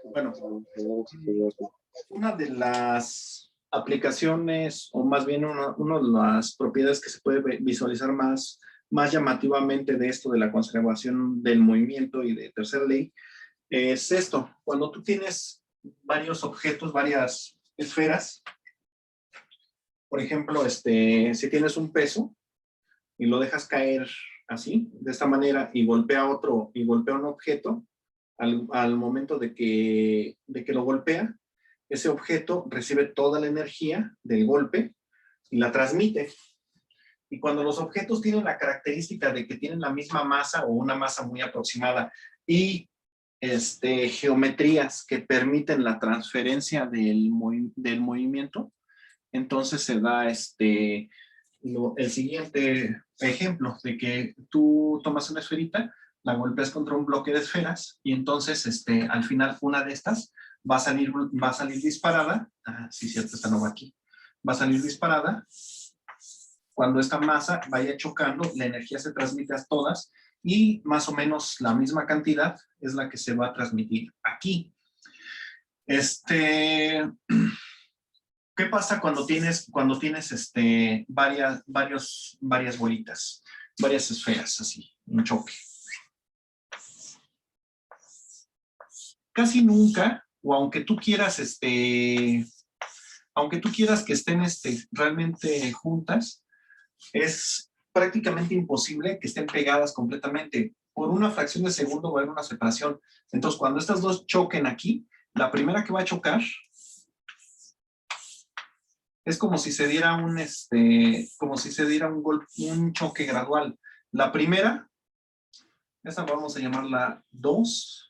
Bueno, una de las aplicaciones, o más bien una de las propiedades que se puede visualizar más llamativamente de esto de la conservación del movimiento y de tercera ley, es esto. Cuando tú tienes varios objetos, varias esferas, por ejemplo, si tienes un peso y lo dejas caer así, de esta manera, y golpea un objeto, al momento de que lo golpea, ese objeto recibe toda la energía del golpe y la transmite. Y cuando los objetos tienen la característica de que tienen la misma masa o una masa muy aproximada y geometrías que permiten la transferencia del movimiento, entonces se da el siguiente ejemplo de que tú tomas una esferita, la golpeas contra un bloque de esferas y entonces al final una de estas va a salir disparada. Sí, cierto, esta no va aquí. Va a salir disparada. Cuando esta masa vaya chocando, la energía se transmite a todas y más o menos la misma cantidad es la que se va a transmitir aquí. ¿Qué pasa cuando tienes varias bolitas, varias esferas así, un choque? Casi nunca, o aunque tú quieras que estén realmente juntas, es prácticamente imposible que estén pegadas completamente. Por una fracción de segundo va a haber una separación. Entonces, cuando estas dos choquen aquí, la primera que va a chocar es como si se diera un choque gradual. La primera, esta vamos a llamarla 2,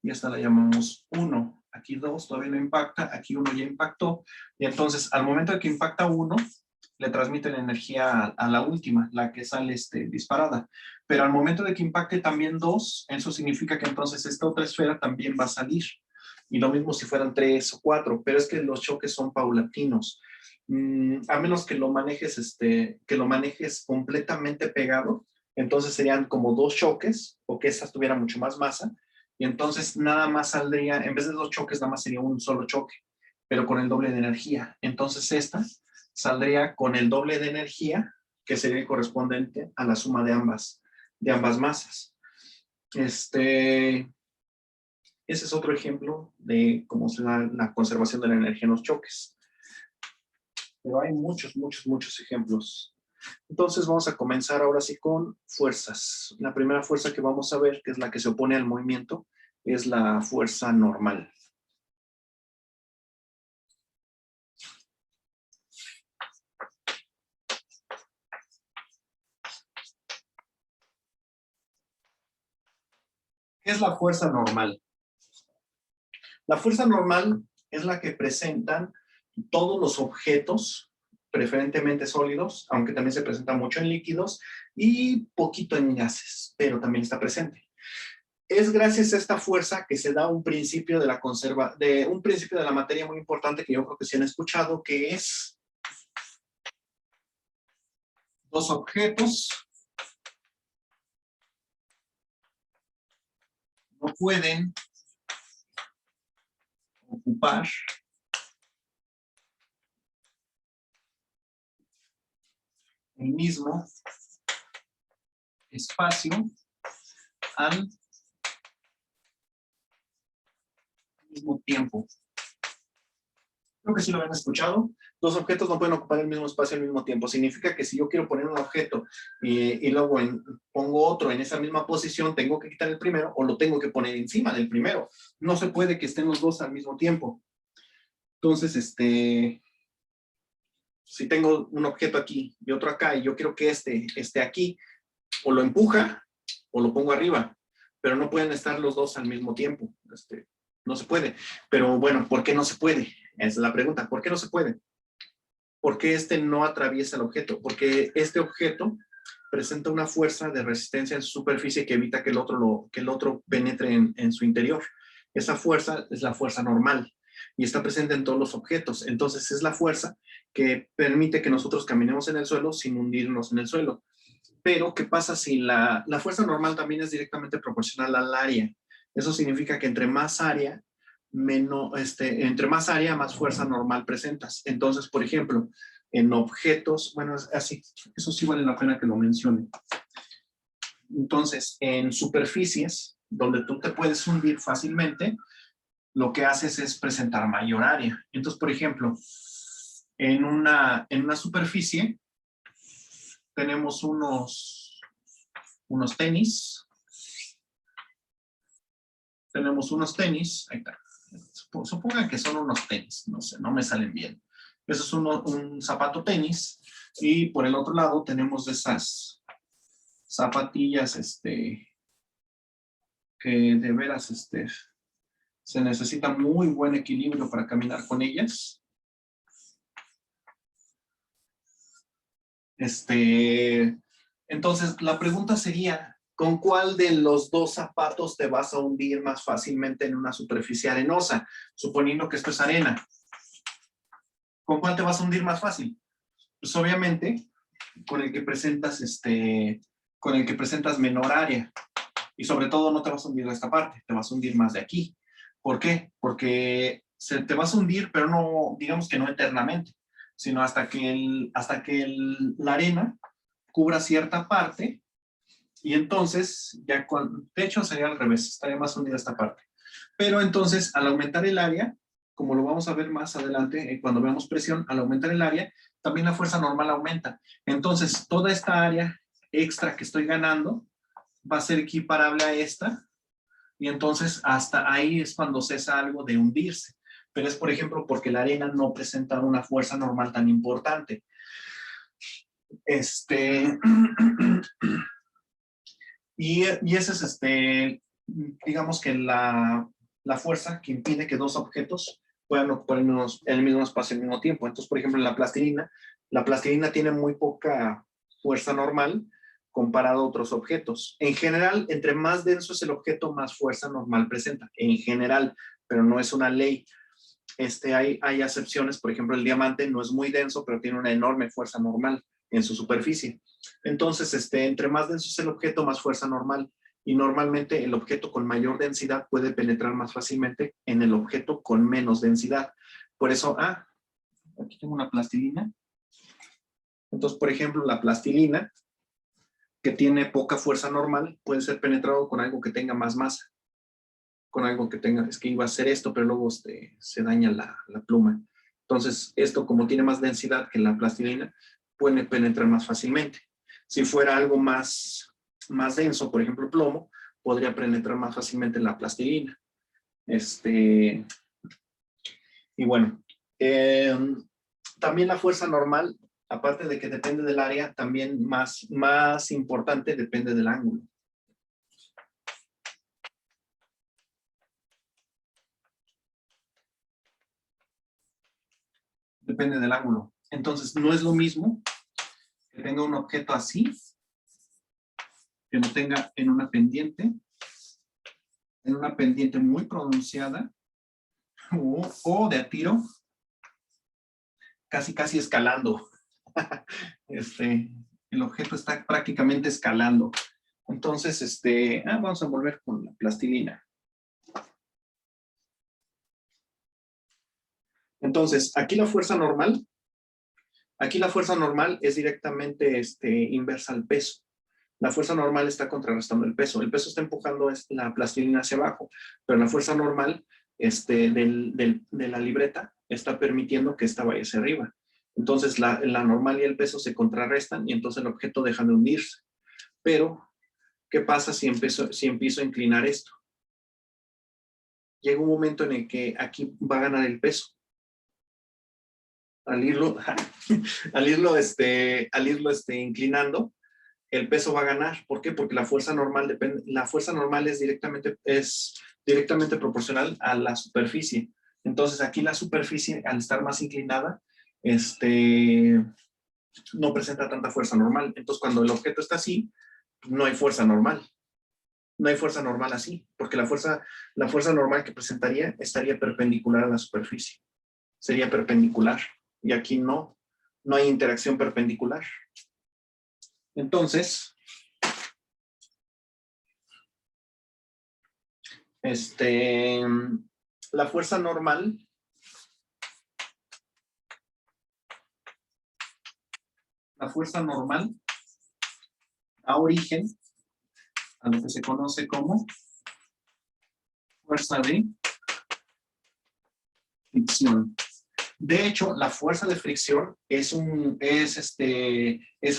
y esta la llamamos 1. Aquí 2 todavía no impacta, aquí 1 ya impactó, y entonces al momento de que impacta 1, le transmite la energía a la última, la que sale disparada. Pero al momento de que impacte también 2, eso significa que entonces esta otra esfera también va a salir. Y lo mismo si fueran 3 o 4, pero es que los choques son paulatinos. A menos que lo manejes completamente pegado, entonces serían como 2 choques, o que esta tuviera mucho más masa, y entonces nada más saldría, en vez de 2 choques, nada más sería un solo choque, pero con el doble de energía. Entonces esta saldría con el doble de energía, que sería el correspondiente a la suma de ambas masas. Ese es otro ejemplo de cómo se da la conservación de la energía en los choques. Pero hay muchos ejemplos. Entonces vamos a comenzar ahora sí con fuerzas. La primera fuerza que vamos a ver, que es la que se opone al movimiento, es la fuerza normal. ¿Qué es la fuerza normal? La fuerza normal es la que presentan todos los objetos, preferentemente sólidos, aunque también se presenta mucho en líquidos y poquito en gases, pero también está presente. Es gracias a esta fuerza que se da un principio de un principio de la materia muy importante que yo creo que sí han escuchado, que es dos objetos no pueden ocupar el mismo espacio al mismo tiempo. Creo que sí lo habían escuchado. Dos objetos no pueden ocupar el mismo espacio al mismo tiempo. Significa que si yo quiero poner un objeto y luego pongo otro en esa misma posición, tengo que quitar el primero o lo tengo que poner encima del primero. No se puede que estén los dos al mismo tiempo. Entonces, si tengo un objeto aquí y otro acá y yo quiero que esté aquí, o lo empuja o lo pongo arriba, pero no pueden estar los dos al mismo tiempo. No se puede. Pero bueno, ¿por qué no se puede? Esa es la pregunta. ¿Por qué no se puede? ¿Por qué no atraviesa el objeto? Porque este objeto presenta una fuerza de resistencia en su superficie que evita que el otro penetre en su interior. Esa fuerza es la fuerza normal y está presente en todos los objetos. Entonces es la fuerza que permite que nosotros caminemos en el suelo sin hundirnos en el suelo. Pero, ¿qué pasa si la fuerza normal también es directamente proporcional al área? Eso significa que entre más área, más fuerza normal presentas. Entonces, por ejemplo, en objetos, bueno, es así, eso sí vale la pena que lo mencione. Entonces, en superficies, donde tú te puedes hundir fácilmente, lo que haces es presentar mayor área. Entonces, por ejemplo, en una superficie, tenemos unos tenis. Tenemos unos tenis. Ahí está. Supongan que son unos tenis. No sé, no me salen bien. Eso es un zapato tenis. Y por el otro lado tenemos esas zapatillas que de veras se necesita muy buen equilibrio para caminar con ellas. Entonces, la pregunta sería, ¿con cuál de los dos zapatos te vas a hundir más fácilmente en una superficie arenosa? Suponiendo que esto es arena. ¿Con cuál te vas a hundir más fácil? Pues obviamente, con el que presentas menor área. Y sobre todo no te vas a hundir de esta parte, te vas a hundir más de aquí. ¿Por qué? Porque te vas a hundir, pero no, digamos que no eternamente, sino hasta que la arena cubra cierta parte, y entonces, de hecho sería al revés, estaría más hundida esta parte. Pero entonces, al aumentar el área, como lo vamos a ver más adelante, cuando veamos presión, al aumentar el área, también la fuerza normal aumenta. Entonces, toda esta área extra que estoy ganando va a ser equiparable a esta, y entonces hasta ahí es cuando cesa algo de hundirse. Pero es, por ejemplo, porque la arena no presenta una fuerza normal tan importante. Y ese es, digamos que la fuerza que impide que dos objetos puedan ocupar el mismo espacio al mismo tiempo. Entonces, por ejemplo, la plastilina tiene muy poca fuerza normal comparado a otros objetos. En general, entre más denso es el objeto, más fuerza normal presenta. En general, pero no es una ley. Hay excepciones, por ejemplo, el diamante no es muy denso, pero tiene una enorme fuerza normal en su superficie. Entonces, entre más denso es el objeto, más fuerza normal. Y normalmente el objeto con mayor densidad puede penetrar más fácilmente en el objeto con menos densidad. Por eso, aquí tengo una plastilina. Entonces, por ejemplo, la plastilina, que tiene poca fuerza normal, puede ser penetrado con algo que tenga más masa. Con algo que tenga, es que iba a hacer esto, pero luego se daña la pluma. Entonces, esto como tiene más densidad que la plastilina, puede penetrar más fácilmente. Si fuera algo más denso, por ejemplo, plomo, podría penetrar más fácilmente la plastilina. Y bueno, también la fuerza normal, aparte de que depende del área, también más importante, depende del ángulo. Depende del ángulo. Entonces, no es lo mismo que tenga un objeto así, que lo tenga en una pendiente muy pronunciada, o de a tiro, casi escalando. El objeto está prácticamente escalando. Entonces, vamos a volver con la plastilina. Entonces, aquí la fuerza normal es directamente inversa al peso. La fuerza normal está contrarrestando el peso. El peso está empujando la plastilina hacia abajo, pero la fuerza normal de la libreta está permitiendo que esta vaya hacia arriba. Entonces, la normal y el peso se contrarrestan y entonces el objeto deja de hundirse. Pero, ¿qué pasa si empiezo a inclinar esto? Llega un momento en el que aquí va a ganar el peso. Al irlo inclinando, el peso va a ganar. ¿Por qué? Porque la fuerza normal es directamente proporcional a la superficie. Entonces, aquí la superficie, al estar más inclinada, no presenta tanta fuerza normal. Entonces, cuando el objeto está así, no hay fuerza normal. No hay fuerza normal así, porque la fuerza normal que presentaría estaría perpendicular a la superficie. Sería perpendicular. Y aquí no hay interacción perpendicular. Entonces, La fuerza normal da origen a lo que se conoce como fuerza de fricción. De hecho, la fuerza de fricción es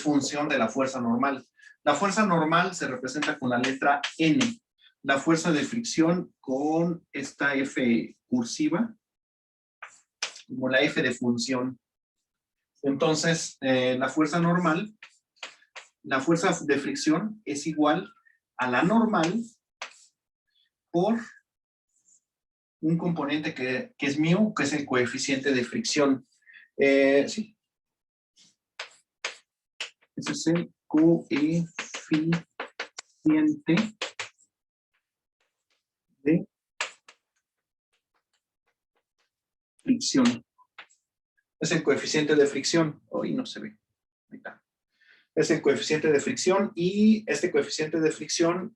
función de la fuerza normal. La fuerza normal se representa con la letra N. La fuerza de fricción con esta F cursiva, como la F de función. Entonces, la fuerza de fricción es igual a la normal por un componente que es mu, que es el coeficiente de fricción. Sí. Ese es el coeficiente de fricción. Es el coeficiente de fricción. Hoy no se ve. Ahí está. Es el coeficiente de fricción y este coeficiente de fricción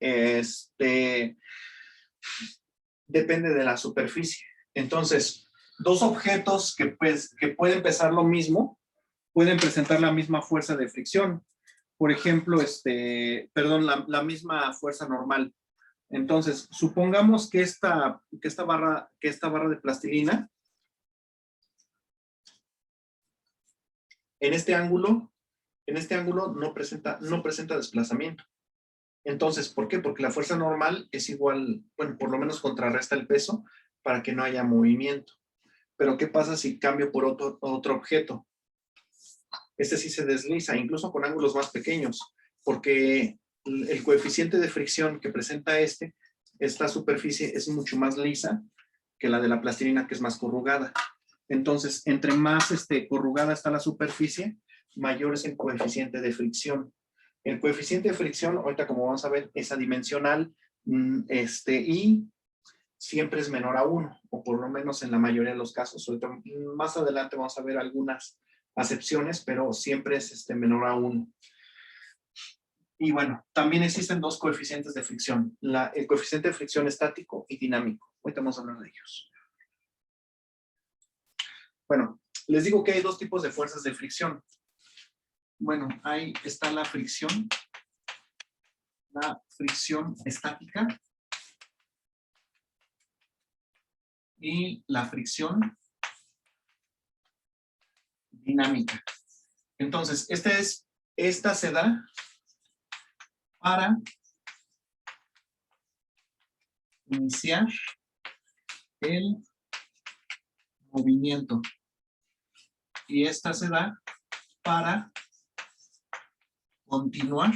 depende de la superficie. Entonces, dos objetos que pueden pesar lo mismo, pueden presentar la misma fuerza de fricción. Por ejemplo, la misma fuerza normal. Entonces, supongamos que esta barra de plastilina, en este ángulo no presenta desplazamiento. Entonces, ¿por qué? Porque la fuerza normal es igual, bueno, por lo menos contrarresta el peso para que no haya movimiento. Pero ¿qué pasa si cambio por otro objeto? Este sí se desliza, incluso con ángulos más pequeños, porque el coeficiente de fricción que presenta esta superficie es mucho más lisa que la de la plastilina, que es más corrugada. Entonces, entre más corrugada está la superficie, mayor es el coeficiente de fricción. El coeficiente de fricción, ahorita como vamos a ver, es adimensional y siempre es menor a 1, o por lo menos en la mayoría de los casos. Ahorita, más adelante vamos a ver algunas acepciones, pero siempre es menor a 1. Y bueno, también existen dos coeficientes de fricción, el coeficiente de fricción estático y dinámico. Ahorita vamos a hablar de ellos. Bueno, les digo que hay dos tipos de fuerzas de fricción. Bueno, ahí está la fricción estática y la fricción dinámica. Entonces, esta se da para iniciar el movimiento y esta se da para continuar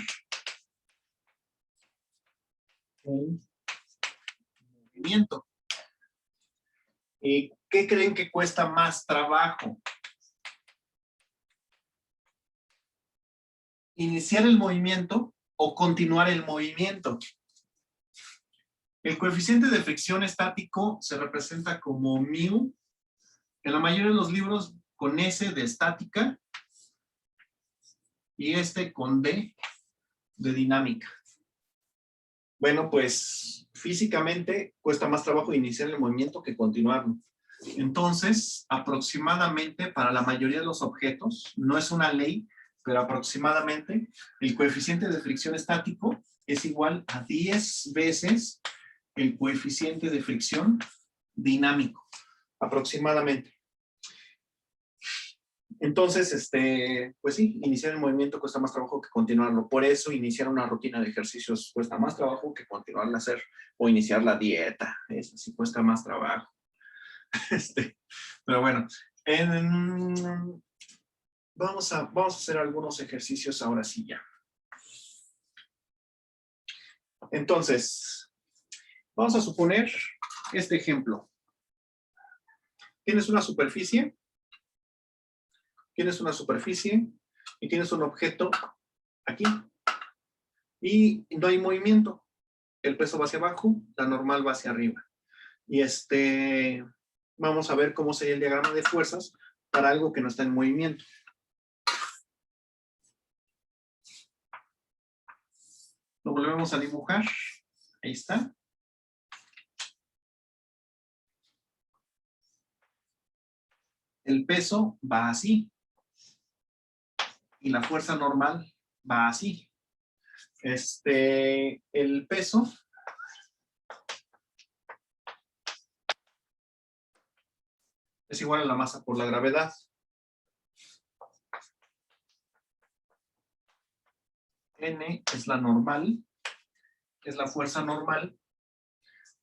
el movimiento. ¿Qué creen que cuesta más trabajo? ¿Iniciar el movimiento o continuar el movimiento? El coeficiente de fricción estático se representa como mu, en la mayoría de los libros con S de estática y con D de dinámica. Bueno, pues físicamente cuesta más trabajo iniciar el movimiento que continuarlo. Entonces, aproximadamente para la mayoría de los objetos, no es una ley, pero aproximadamente el coeficiente de fricción estático es igual a 10 veces el coeficiente de fricción dinámico, aproximadamente. Entonces, pues sí, iniciar el movimiento cuesta más trabajo que continuarlo. Por eso, iniciar una rutina de ejercicios cuesta más trabajo que continuarla a hacer, o iniciar la dieta. Eso sí cuesta más trabajo. Pero bueno, vamos a hacer algunos ejercicios ahora sí ya. Entonces, vamos a suponer este ejemplo. Tienes una superficie y tienes un objeto aquí y no hay movimiento. El peso va hacia abajo, la normal va hacia arriba. Y vamos a ver cómo sería el diagrama de fuerzas para algo que no está en movimiento. Lo volvemos a dibujar. Ahí está. el peso va así. Y la fuerza normal va así. El peso es igual a la masa por la gravedad. N es la normal, es la fuerza normal.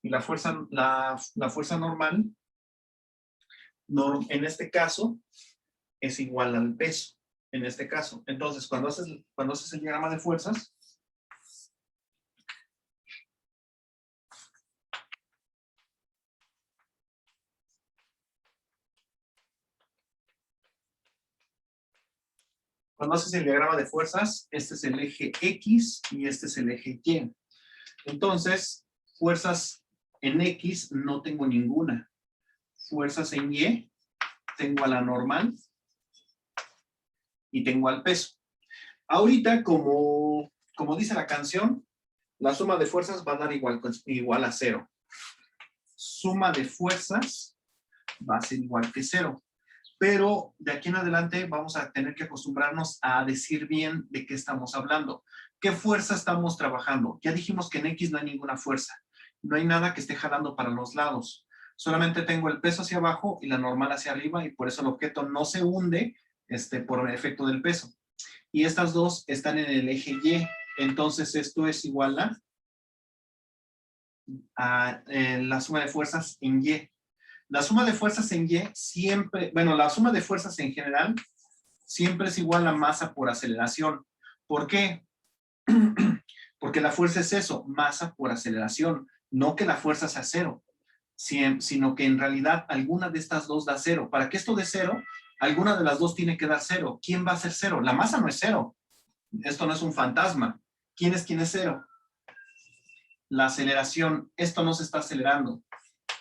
Y la fuerza normal, en este caso, es igual al peso. En este caso. Entonces, cuando haces el diagrama de fuerzas, este es el eje X y este es el eje Y. Entonces, fuerzas en X no tengo ninguna. Fuerzas en Y tengo a la normal y tengo al peso. Ahorita, como dice la canción, la suma de fuerzas va a dar igual a 0. Suma de fuerzas va a ser igual que 0. Pero de aquí en adelante vamos a tener que acostumbrarnos a decir bien de qué estamos hablando. ¿Qué fuerza estamos trabajando? Ya dijimos que en X no hay ninguna fuerza. No hay nada que esté jalando para los lados. Solamente tengo el peso hacia abajo y la normal hacia arriba y por eso el objeto no se hunde por el efecto del peso. Y estas dos están en el eje Y. Entonces esto es igual a la suma de fuerzas en Y. La suma de fuerzas en Y siempre, bueno, la suma de fuerzas en general siempre es igual a masa por aceleración. ¿Por qué? Porque la fuerza es eso, masa por aceleración. No que la fuerza sea 0, sino que en realidad alguna de estas dos da 0. Para que esto dé 0, alguna de las dos tiene que dar 0. ¿Quién va a ser 0? La masa no es 0. Esto no es un fantasma. ¿Quién es 0? La aceleración. Esto no se está acelerando.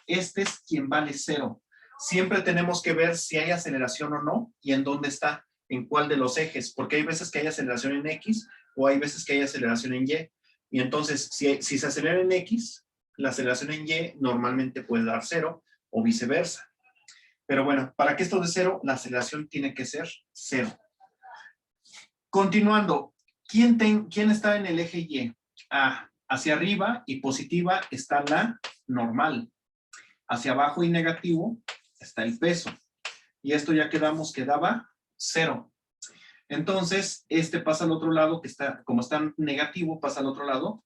Este es quien vale 0. Siempre tenemos que ver si hay aceleración o no y en dónde está, en cuál de los ejes, porque hay veces que hay aceleración en X o hay veces que hay aceleración en Y. Y entonces, si se acelera en X, la aceleración en Y normalmente puede dar 0 o viceversa. Pero bueno, para que esto dé 0, la aceleración tiene que ser 0. Continuando, ¿quién está en el eje Y? Hacia arriba y positiva está la normal. Hacia abajo y negativo está el peso. Y esto ya quedamos que daba 0. Entonces, pasa al otro lado, como está en negativo, pasa al otro lado,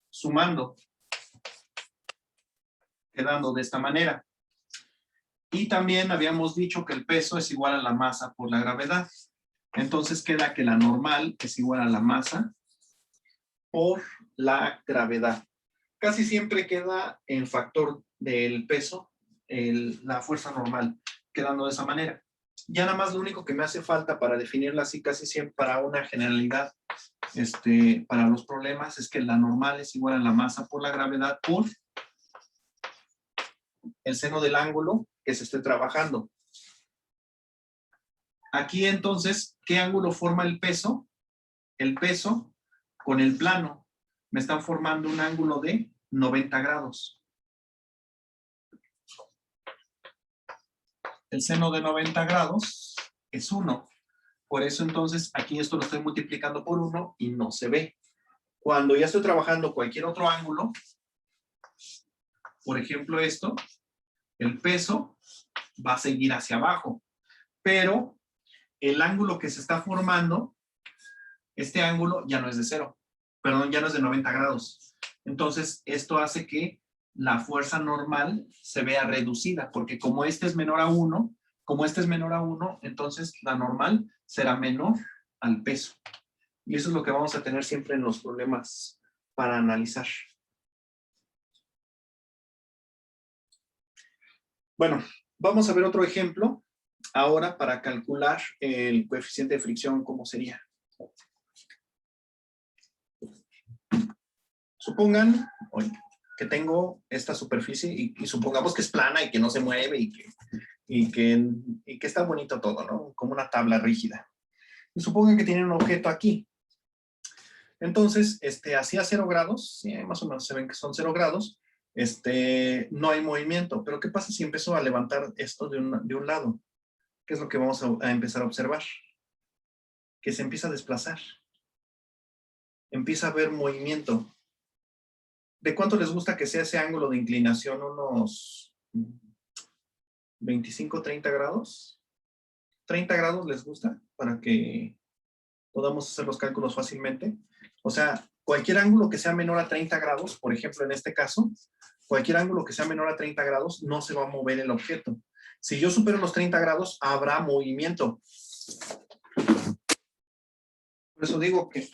sumando. Quedando de esta manera. Y también habíamos dicho que el peso es igual a la masa por la gravedad. Entonces queda que la normal es igual a la masa por la gravedad. Casi siempre queda en factor del peso la fuerza normal, quedando de esa manera. Ya nada más lo único que me hace falta para definirla así casi siempre para una generalidad para los problemas es que la normal es igual a la masa por la gravedad por el seno del ángulo que se esté trabajando. Aquí entonces, ¿qué ángulo forma el peso? El peso con el plano me están formando un ángulo de 90 grados. El seno de 90 grados es 1. Por eso entonces aquí esto lo estoy multiplicando por 1 y no se ve. Cuando ya estoy trabajando cualquier otro ángulo, por ejemplo esto, el peso va a seguir hacia abajo. Pero el ángulo que se está formando, este ángulo ya no es de 0. Perdón, ya no es de 90 grados. Entonces, esto hace que la fuerza normal se vea reducida, porque como este es menor a 1, entonces la normal será menor al peso. Y eso es lo que vamos a tener siempre en los problemas para analizar. Bueno, vamos a ver otro ejemplo ahora para calcular el coeficiente de fricción, ¿cómo sería? Supongan que tengo esta superficie y supongamos que es plana y que no se mueve y que está bonito todo, ¿no? Como una tabla rígida. Y supongan que tienen un objeto aquí. Entonces, hacia 0 grados, sí, más o menos se ven que son 0 grados, no hay movimiento. Pero ¿qué pasa si empiezo a levantar esto de un lado? ¿Qué es lo que vamos a empezar a observar? Que se empieza a desplazar. Empieza a haber movimiento. ¿De cuánto les gusta que sea ese ángulo de inclinación? ¿Unos 25, 30 grados? ¿30 grados les gusta? Para que podamos hacer los cálculos fácilmente. O sea, cualquier ángulo que sea menor a 30 grados, por ejemplo, en este caso, cualquier ángulo que sea menor a 30 grados, no se va a mover el objeto. Si yo supero los 30 grados, habrá movimiento. Por eso digo que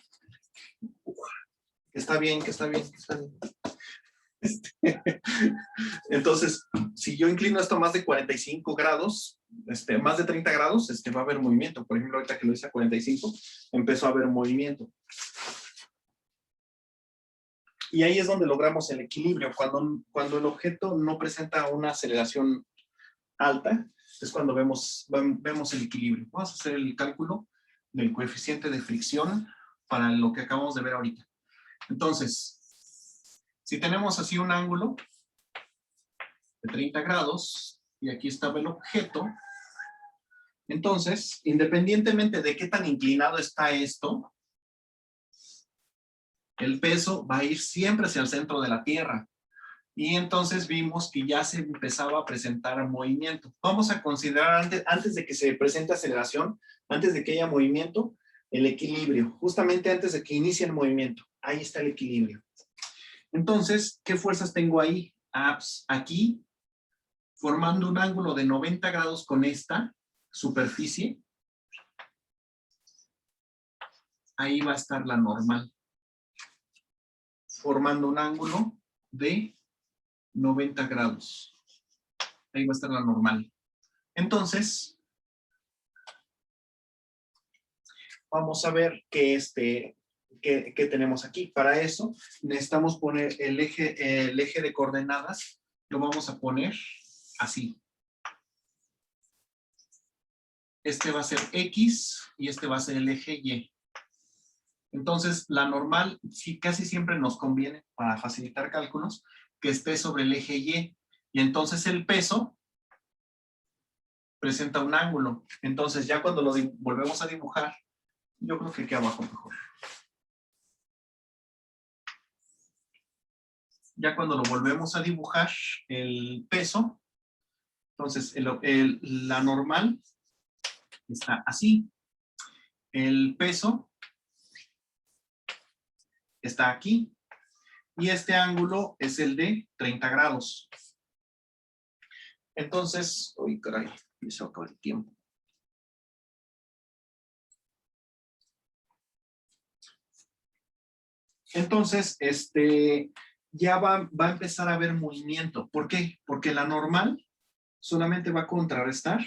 está bien, que está bien, que está bien. Entonces, si yo inclino esto más de 45 grados, más de 30 grados, va a haber movimiento. Por ejemplo, ahorita que lo hice a 45, empezó a haber movimiento. Y ahí es donde logramos el equilibrio. Cuando el objeto no presenta una aceleración alta, es cuando vemos el equilibrio. Vamos a hacer el cálculo del coeficiente de fricción para lo que acabamos de ver ahorita. Entonces, si tenemos así un ángulo de 30 grados, y aquí estaba el objeto, entonces, independientemente de qué tan inclinado está esto, el peso va a ir siempre hacia el centro de la Tierra. Y entonces vimos que ya se empezaba a presentar movimiento. Vamos a considerar antes de que se presente aceleración, antes de que haya movimiento, el equilibrio. Justamente antes de que inicie el movimiento. Ahí está el equilibrio. Entonces, ¿qué fuerzas tengo ahí? Aquí, formando un ángulo de 90 grados con esta superficie, ahí va a estar la normal. Formando un ángulo de 90 grados. Ahí va a estar la normal. Entonces, vamos a ver qué tenemos aquí. Para eso, necesitamos poner el eje de coordenadas. Lo vamos a poner así. Este va a ser X y este va a ser el eje Y. Entonces, la normal, sí, casi siempre nos conviene, para facilitar cálculos, que esté sobre el eje Y. Y entonces el peso presenta un ángulo. Entonces, ya cuando lo volvemos a dibujar, yo creo que aquí abajo mejor. Ya cuando lo volvemos a dibujar, el peso, entonces la normal está así. El peso está aquí. Y este ángulo es el de 30 grados. Entonces, uy, caray, me se acabó el tiempo. Entonces, ya va a empezar a haber movimiento. ¿Por qué? Porque la normal solamente va a contrarrestar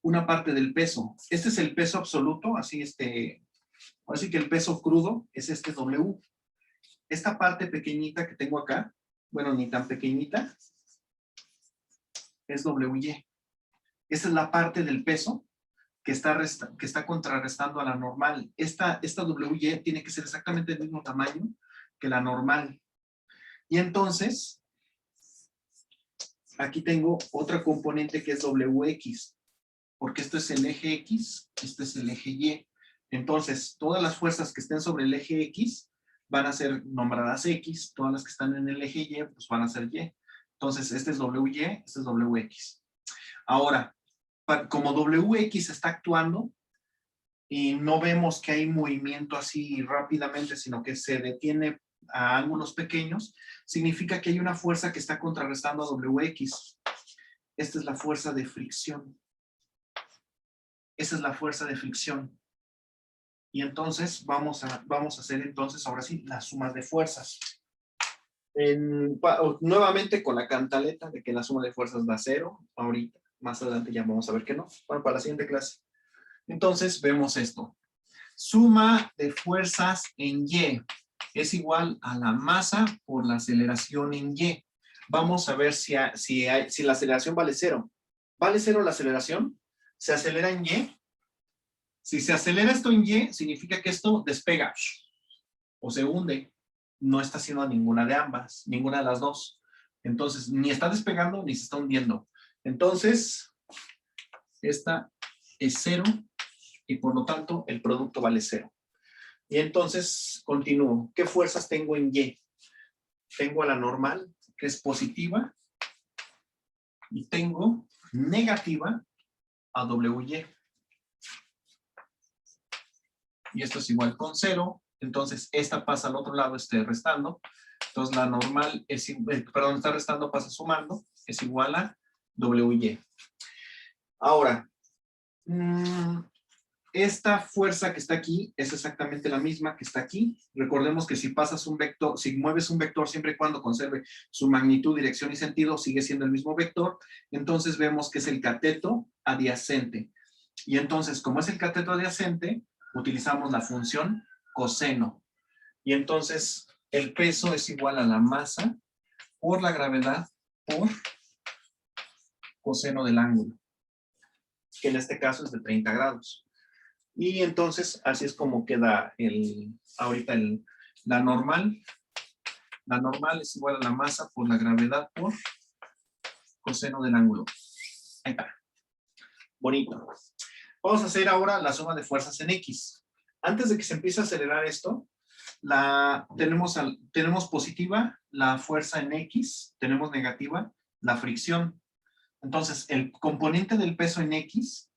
una parte del peso. Este es el peso absoluto, así que el peso crudo es este W. Esta parte pequeñita que tengo acá, bueno, ni tan pequeñita, es WY. Esta es la parte del peso que está contrarrestando a la normal. Esta WY tiene que ser exactamente del mismo tamaño que la normal. Y entonces, aquí tengo otra componente que es WX, porque esto es el eje X, este es el eje Y. Entonces, todas las fuerzas que estén sobre el eje X van a ser nombradas X, todas las que están en el eje Y, pues van a ser Y. Entonces, este es WY, este es WX. Ahora, como WX está actuando y no vemos que hay movimiento así rápidamente, sino que se detiene a ángulos pequeños, significa que hay una fuerza que está contrarrestando a WX. Esta es la fuerza de fricción. Esa es la fuerza de fricción. Y entonces vamos a hacer entonces ahora sí la suma de fuerzas. Nuevamente con la cantaleta de que la suma de fuerzas da 0 ahorita. Más adelante ya vamos a ver que no. Bueno, para la siguiente clase. Entonces vemos esto. Suma de fuerzas en Y es igual a la masa por la aceleración en Y. Vamos a ver si la aceleración vale 0. ¿Vale 0 la aceleración? ¿Se acelera en Y? Si se acelera esto en Y, significa que esto despega o se hunde. no está haciendo ninguna de ambas, ninguna de las dos. Entonces, ni está despegando ni se está hundiendo. Entonces, esta es 0 y por lo tanto el producto vale 0. Y entonces continúo. ¿Qué fuerzas tengo en Y? Tengo a la normal, que es positiva, y tengo negativa a WY. Y esto es igual con 0. Entonces, esta pasa al otro lado, restando. Entonces, la normal es, perdón, está restando, pasa sumando, es igual a WY. Ahora, esta fuerza que está aquí es exactamente la misma que está aquí. Recordemos que si pasas un vector, si mueves un vector siempre y cuando conserve su magnitud, dirección y sentido, sigue siendo el mismo vector. Entonces vemos que es el cateto adyacente. Y entonces, como es el cateto adyacente, utilizamos la función coseno. Y entonces, el peso es igual a la masa por la gravedad por coseno del ángulo, que en este caso es de 30 grados. Y entonces, así es como queda ahorita la normal. La normal es igual a la masa por la gravedad por coseno del ángulo. Ahí está. Bonito. Vamos a hacer ahora la suma de fuerzas en X. Antes de que se empiece a acelerar esto, tenemos positiva la fuerza en X, tenemos negativa la fricción. Entonces, el componente del peso en X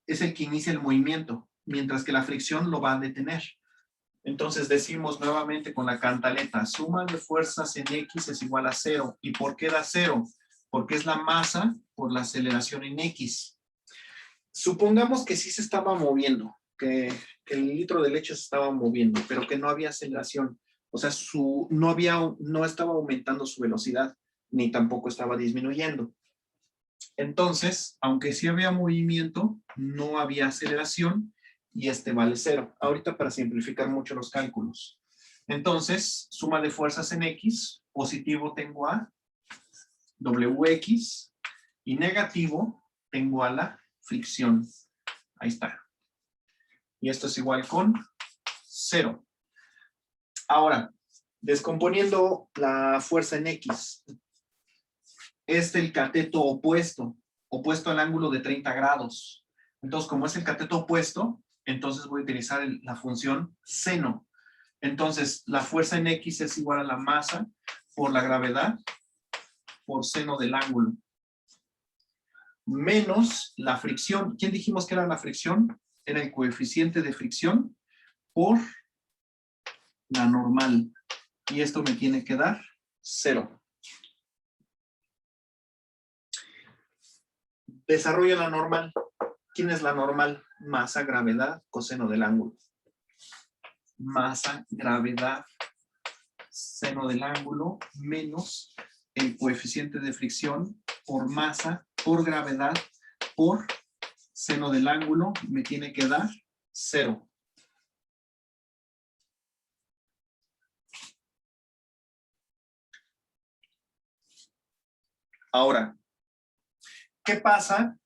es el que inicia el movimiento, mientras que la fricción lo va a detener. Entonces decimos nuevamente con la cantaleta, suma de fuerzas en X es igual a 0. ¿Y por qué da 0? Porque es la masa por la aceleración en X. Supongamos que sí se estaba moviendo, que el litro de leche se estaba moviendo, pero que no había aceleración. O sea, no estaba aumentando su velocidad, ni tampoco estaba disminuyendo. Entonces, aunque sí había movimiento, no había aceleración y vale 0. Ahorita para simplificar mucho los cálculos. Entonces, suma de fuerzas en X, positivo tengo a WX y negativo tengo a la fricción. Ahí está. Y esto es igual con 0. Ahora, descomponiendo la fuerza en X, es el cateto opuesto al ángulo de 30 grados. Entonces, como es el cateto opuesto, entonces voy a utilizar la función seno. Entonces, la fuerza en X es igual a la masa por la gravedad por seno del ángulo. Menos la fricción. ¿Quién dijimos que era la fricción? Era el coeficiente de fricción por la normal. Y esto me tiene que dar 0. Desarrollo la normal. ¿Quién es la normal? Masa, gravedad, coseno del ángulo. Masa, gravedad, seno del ángulo, menos el coeficiente de fricción por masa, por gravedad, por seno del ángulo, me tiene que dar 0. Ahora, ¿qué pasa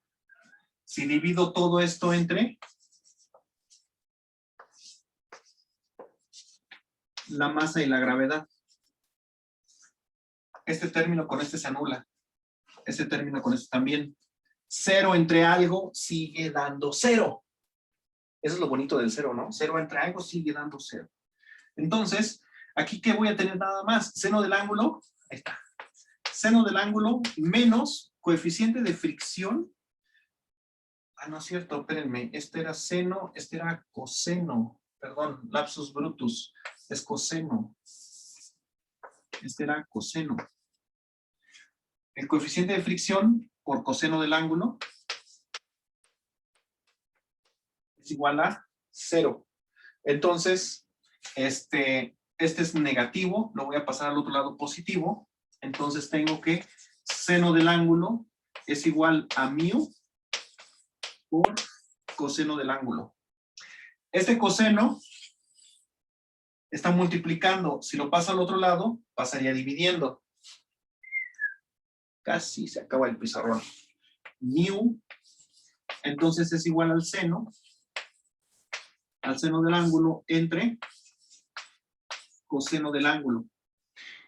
si divido todo esto entre la masa y la gravedad? Este término con este se anula. Este término con este también. 0 entre algo sigue dando 0. Eso es lo bonito del 0, ¿no? 0 entre algo sigue dando 0. Entonces, aquí ¿qué voy a tener nada más? Seno del ángulo, ahí está. Seno del ángulo menos coeficiente de fricción. Ah, no es cierto, espérenme. Este era seno, este era coseno. Perdón, lapsus brutus. Es coseno. Este era coseno. El coeficiente de fricción por coseno del ángulo es igual a 0. Entonces, este es negativo, lo voy a pasar al otro lado positivo. Entonces tengo que seno del ángulo es igual a mu por coseno del ángulo. Este coseno está multiplicando. Si lo pasa al otro lado, pasaría dividiendo. Casi se acaba el pizarrón. Mu, entonces es igual al seno del ángulo entre coseno del ángulo.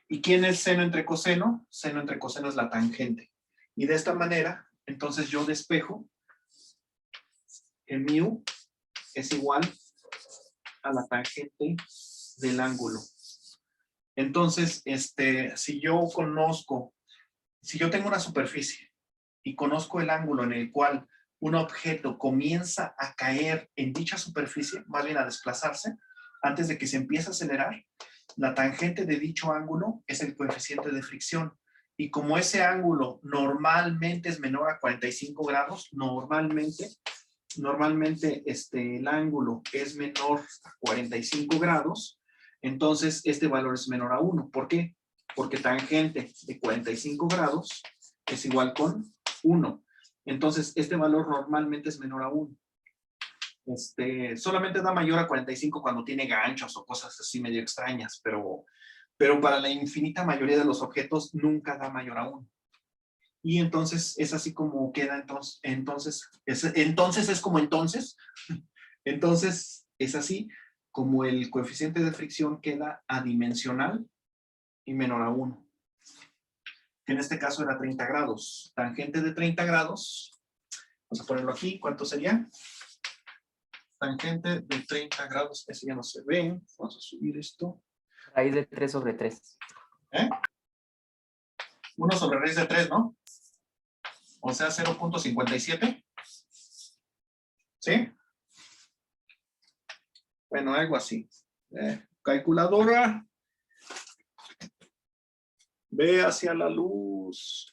¿Y quién es seno entre coseno? Seno entre coseno es la tangente. Y de esta manera, entonces yo despejo que mu es igual a la tangente del ángulo. Entonces, si yo tengo una superficie y conozco el ángulo en el cual un objeto comienza a caer en dicha superficie, más bien a desplazarse, antes de que se empiece a acelerar, la tangente de dicho ángulo es el coeficiente de fricción. Y como ese ángulo normalmente es menor a 45 grados, normalmente el ángulo es menor a 45 grados, entonces este valor es menor a 1. ¿Por qué? Porque tangente de 45 grados es igual con 1. Entonces, este valor normalmente es menor a 1. Solamente da mayor a 45 cuando tiene ganchos o cosas así medio extrañas, pero para la infinita mayoría de los objetos nunca da mayor a 1. Y entonces es así como queda entonces es así como el coeficiente de fricción queda adimensional y menor a 1. Que en este caso era 30 grados. Tangente de 30 grados, vamos a ponerlo aquí, ¿cuánto sería? Tangente de 30 grados, ese ya no se ve, vamos a subir esto. Raíz de 3 sobre 3. 1 sobre raíz de 3, ¿no? O sea, 0.57. ¿Sí? Bueno, algo así. Calculadora. Ve hacia la luz.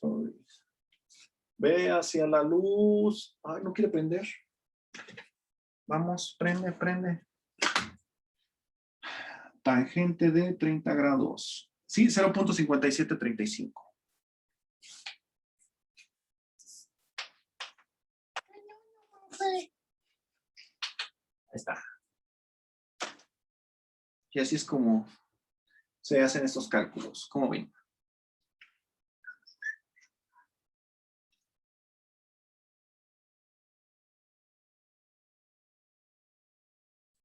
Ve hacia la luz. Ay, no quiere prender. Vamos, prende. Tangente de 30 grados. Sí, 0.5735. Ahí está. Y así es como se hacen estos cálculos. ¿Cómo ven?